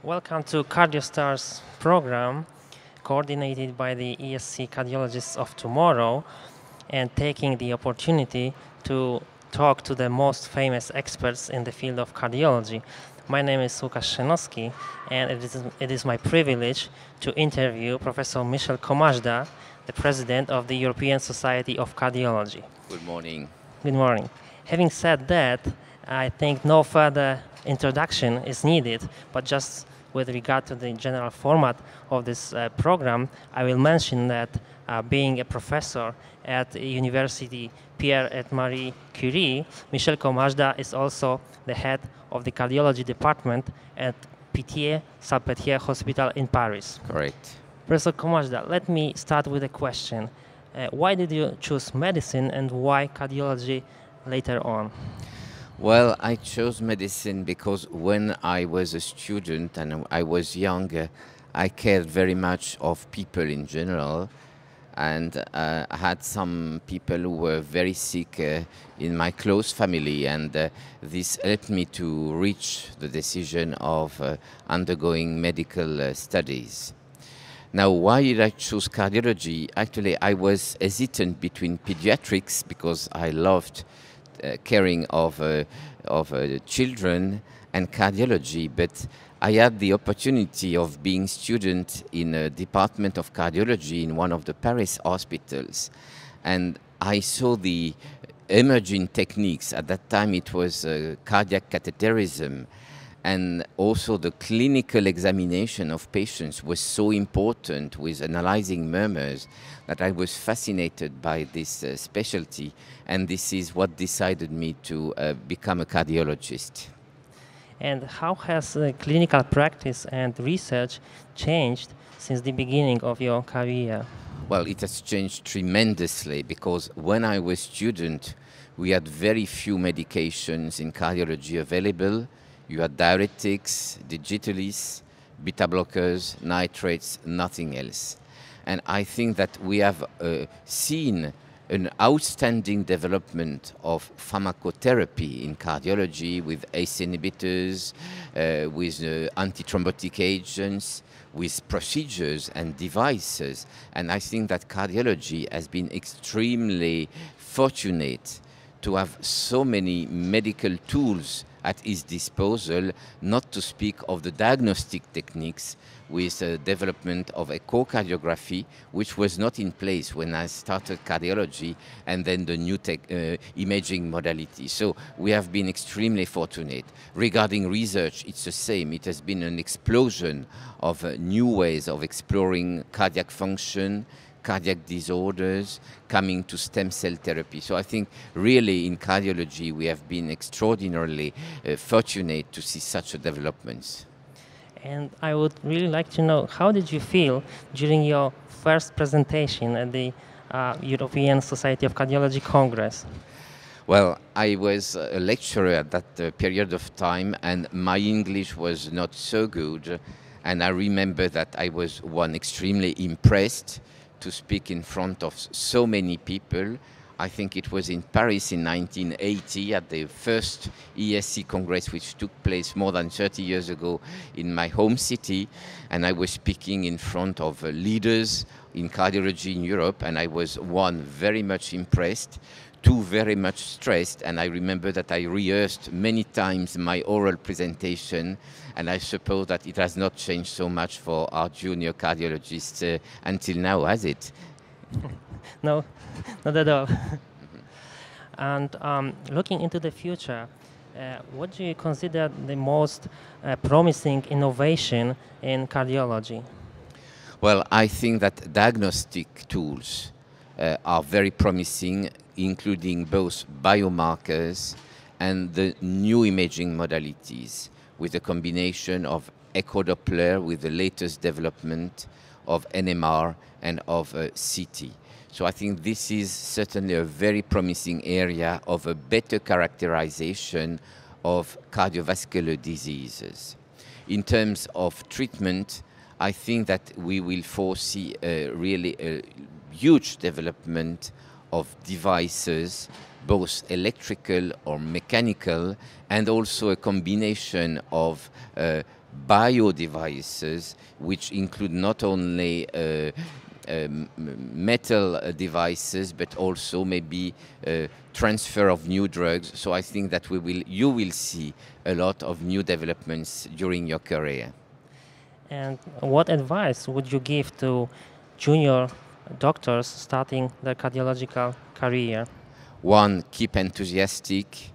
Welcome to CardioStars program, coordinated by the ESC Cardiologists of Tomorrow, and taking the opportunity to talk to the most famous experts in the field of cardiology. My name is Chrzanowski, and it is my privilege to interview Professor Michel Komajda, the President of the European Society of Cardiology. Good morning. Good morning. Having said that, I think no further introduction is needed, but just with regard to the general format of this program, I will mention that being a professor at University Pierre et Marie Curie, Michel Komajda is also the head of the cardiology department at Pitié-Salpêtrière Hospital in Paris. Correct. Professor Komajda, let me start with a question. Why did you choose medicine and why cardiology later on? Well, I chose medicine because when I was a student and I was young, I cared very much of people in general, and I had some people who were very sick in my close family, and this helped me to reach the decision of undergoing medical studies. Now, why did I choose cardiology? Actually, I was hesitant between pediatrics because I loved caring of children and cardiology, but I had the opportunity of being student in a department of cardiology in one of the Paris hospitals, and I saw the emerging techniques. At that time it was cardiac catheterism, and also the clinical examination of patients was so important with analyzing murmurs that I was fascinated by this specialty, and this is what decided me to become a cardiologist. And how has clinical practice and research changed since the beginning of your career? Well, it has changed tremendously because when I was student, we had very few medications in cardiology available. You had diuretics, digitalis, beta blockers, nitrates, nothing else. And I think that we have seen an outstanding development of pharmacotherapy in cardiology with ACE inhibitors, with antithrombotic agents, with procedures and devices. And I think that cardiology has been extremely fortunate to have so many medical tools at its disposal, not to speak of the diagnostic techniques with the development of echocardiography, which was not in place when I started cardiology, and then the new imaging modality. So we have been extremely fortunate. Regarding research, it's the same. It has been an explosion of new ways of exploring cardiac function, cardiac disorders, coming to stem cell therapy. So I think really in cardiology we have been extraordinarily fortunate to see such developments. And I would really like to know, how did you feel during your first presentation at the European Society of Cardiology Congress? Well, I was a lecturer at that period of time, and my English was not so good. And I remember that I was extremely impressed to speak in front of so many people. I think it was in Paris in 1980 at the first ESC Congress, which took place more than 30 years ago in my home city. And I was speaking in front of leaders in cardiology in Europe, and I was very much impressed, very much stressed, and I remember that I rehearsed many times my oral presentation, and I suppose that it has not changed so much for our junior cardiologists until now, has it? No, not at all. And looking into the future, what do you consider the most promising innovation in cardiology? Well, I think that diagnostic tools are very promising, including both biomarkers and the new imaging modalities, with a combination of echo Doppler with the latest development of NMR and of CT. So I think this is certainly a very promising area of a better characterization of cardiovascular diseases. In terms of treatment, I think that we will foresee really a huge development of devices, both electrical or mechanical, and also a combination of bio devices, which include not only metal devices, but also maybe transfer of new drugs. So I think that you will see a lot of new developments during your career. And what advice would you give to junior doctors starting their cardiological career? One, keep enthusiastic.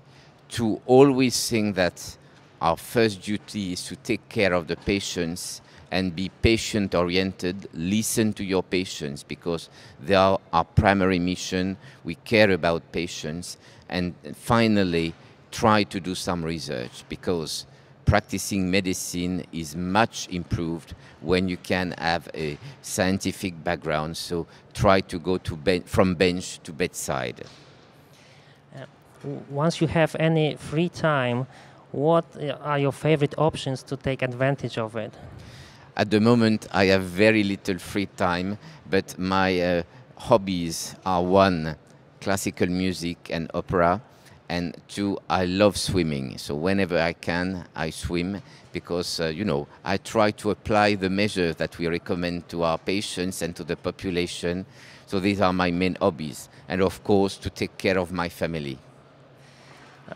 Two, always think that our first duty is to take care of the patients and be patient-oriented. Listen to your patients because they are our primary mission. We care about patients. And finally, try to do some research because practicing medicine is much improved when you can have a scientific background. So try to go from bench to bedside. Once you have any free time, what are your favorite options to take advantage of it? At the moment, I have very little free time, but my hobbies are one, classical music and opera, and two, I love swimming. So whenever I can, I swim because, you know, I try to apply the measures that we recommend to our patients and to the population. So these are my main hobbies. And of course, to take care of my family.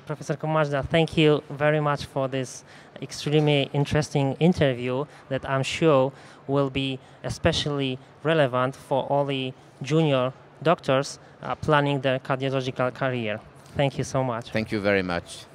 Professor Komajda, thank you very much for this extremely interesting interview that I'm sure will be especially relevant for all the junior doctors planning their cardiological career. Thank you so much. Thank you very much.